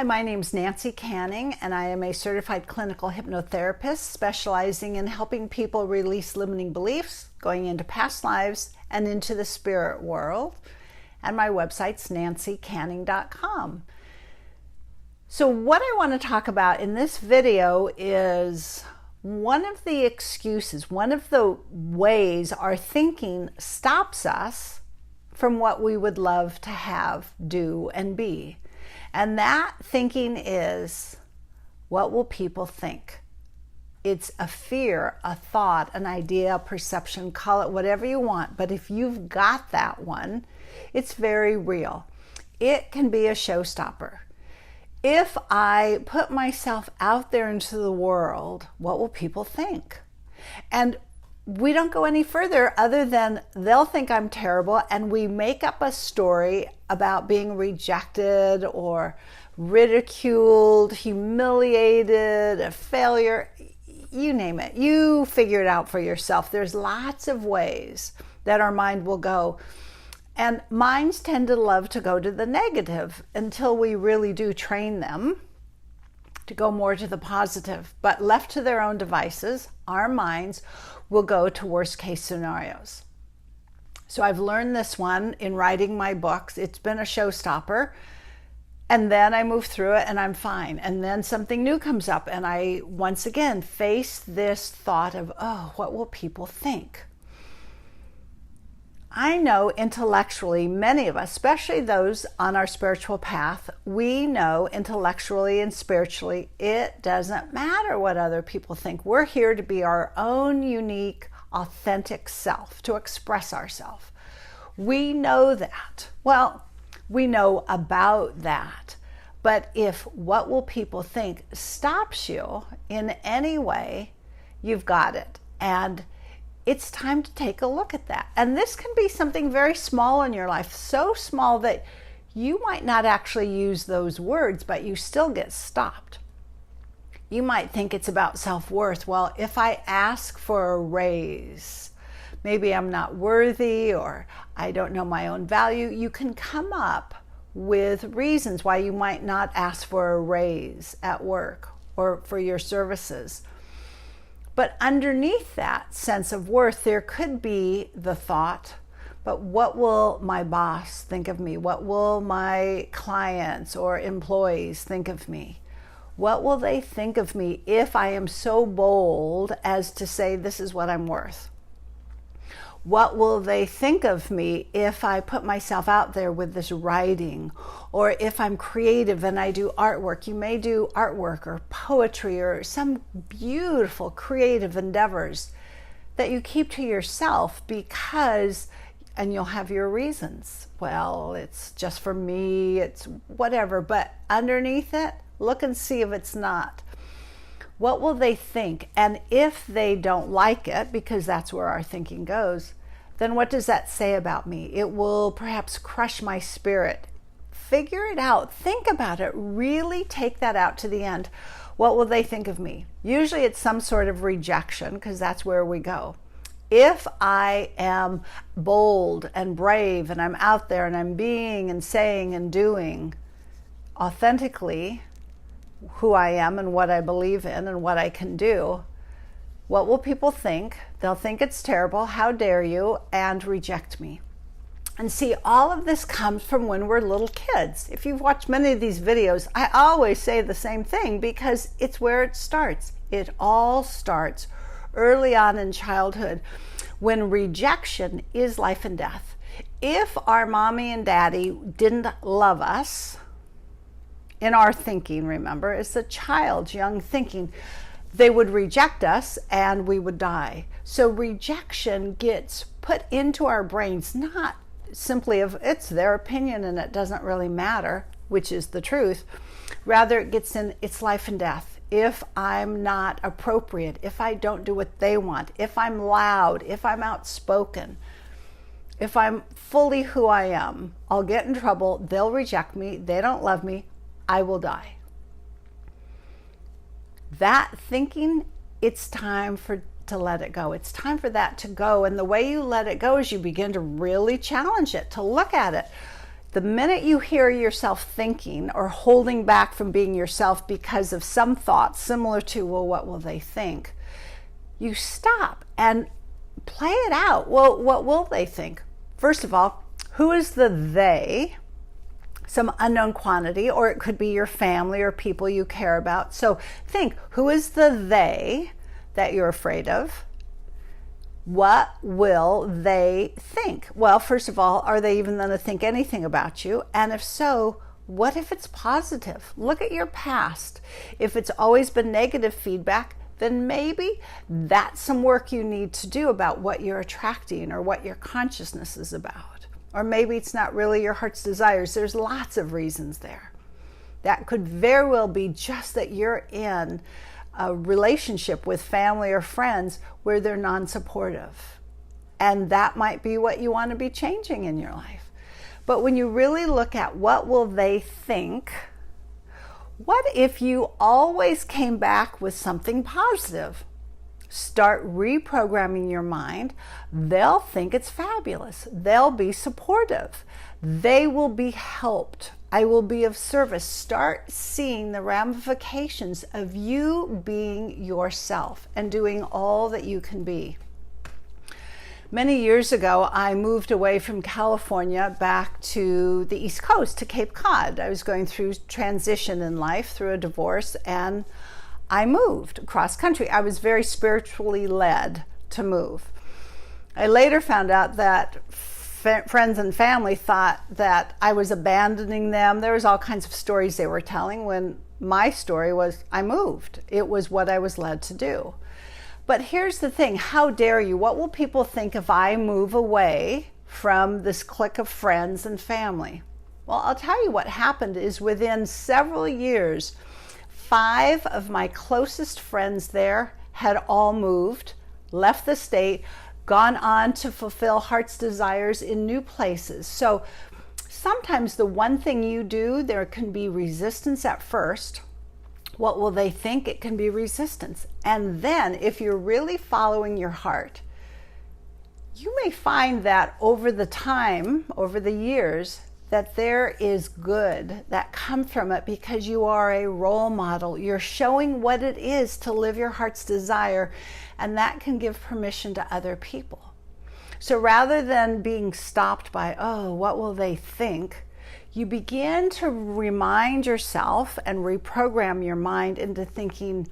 Hi, my name's Nancy Canning, and I am a certified clinical hypnotherapist specializing in helping people release limiting beliefs, going into past lives and into the spirit world. And my website's nancycanning.com. So what I want to talk about in this video is one of the excuses, one of the ways our thinking stops us from what we would love to have, do, and be. And that thinking is, what will people think? It's a fear, a thought, an idea, a perception, call it whatever you want. But if you've got that one, it's very real. It can be a showstopper. If I put myself out there into the world, what will people think? And we don't go any further other than they'll think I'm terrible, and we make up a story about being rejected or ridiculed, humiliated, a failure, you name it. You figure it out for yourself. There's lots of ways that our mind will go. And minds tend to love to go to the negative until we really do train them to go more to the positive. But left to their own devices, our minds will go to worst case scenarios. So I've learned this one in writing my books. It's been a showstopper. And then I move through it and I'm fine. And then something new comes up and I once again face this thought of, oh, what will people think? I know intellectually, many of us, especially those on our spiritual path, we know intellectually and spiritually, it doesn't matter what other people think. We're here to be our own unique, authentic self, to express ourselves. We know that. Well, we know about that. But if what will people think stops you in any way, you've got it. And it's time to take a look at that. And this can be something very small in your life, so small that you might not actually use those words, but you still get stopped. You might think it's about self-worth. Well, if I ask for a raise, maybe I'm not worthy or I don't know my own value. You can come up with reasons why you might not ask for a raise at work or for your services. But underneath that sense of worth, there could be the thought, but what will my boss think of me? What will my clients or employees think of me? What will they think of me if I am so bold as to say this is what I'm worth? What will they think of me if I put myself out there with this writing, or if I'm creative and I do artwork? You may do artwork or poetry or some beautiful creative endeavors that you keep to yourself because, and you'll have your reasons. Well, it's just for me, it's whatever, but underneath it, look and see if it's not. What will they think? And if they don't like it, because that's where our thinking goes, then what does that say about me? It will perhaps crush my spirit. Figure it out. Think about it. Really take that out to the end. What will they think of me? Usually it's some sort of rejection, because that's where we go. If I am bold and brave and I'm out there and I'm being and saying and doing authentically who I am and what I believe in and what I can do, what will people think? They'll think it's terrible, how dare you, and reject me. And see, all of this comes from when we're little kids. If you've watched many of these videos, I always say the same thing because it's where it starts. It all starts early on in childhood when rejection is life and death. If our mommy and daddy didn't love us, in our thinking, remember, it's the child's young thinking, they would reject us and we would die. So rejection gets put into our brains, not simply of it's their opinion and it doesn't really matter, which is the truth. Rather, it gets in, it's life and death. If I'm not appropriate, if I don't do what they want, if I'm loud, if I'm outspoken, if I'm fully who I am, I'll get in trouble, they'll reject me, they don't love me, I will die. That thinking, it's time to let it go. It's time for that to go. And the way you let it go is you begin to really challenge it, to look at it. The minute you hear yourself thinking or holding back from being yourself because of some thoughts similar to, well, what will they think? You stop and play it out. Well, what will they think? First of all, who is the they? Some unknown quantity, or it could be your family or people you care about. So think, who is the they that you're afraid of? What will they think? Well, first of all, are they even going to think anything about you? And if so, what if it's positive? Look at your past. If it's always been negative feedback, then maybe that's some work you need to do about what you're attracting or what your consciousness is about. Or maybe it's not really your heart's desires. There's lots of reasons there. That could very well be just that you're in a relationship with family or friends where they're non-supportive. And that might be what you want to be changing in your life. But when you really look at what will they think, what if you always came back with something positive? Start reprogramming your mind. They'll think it's fabulous. They'll be supportive. They will be helped. I will be of service. Start seeing the ramifications of you being yourself and doing all that you can be. Many years ago, I moved away from California back to the East Coast, to Cape Cod. I was going through transition in life through a divorce, and I moved across country. I was very spiritually led to move. I later found out that friends and family thought that I was abandoning them. There was all kinds of stories they were telling when my story was I moved. It was what I was led to do. But here's the thing, how dare you? What will people think if I move away from this clique of friends and family? Well, I'll tell you what happened is within several years, 5 of my closest friends there had all moved, left the state, gone on to fulfill heart's desires in new places. So sometimes the one thing you do, there can be resistance at first. What will they think? It can be resistance. And then if you're really following your heart, you may find that over the years, that there is good that comes from it because you are a role model. You're showing what it is to live your heart's desire, and that can give permission to other people. So rather than being stopped by, oh, what will they think? You begin to remind yourself and reprogram your mind into thinking,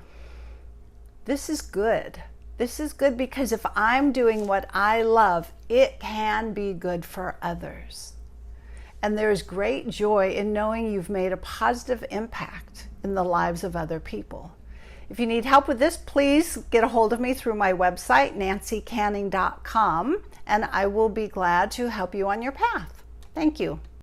this is good. This is good because if I'm doing what I love, it can be good for others. And there's great joy in knowing you've made a positive impact in the lives of other people. If you need help with this, please get a hold of me through my website, nancycanning.com, and I will be glad to help you on your path. Thank you.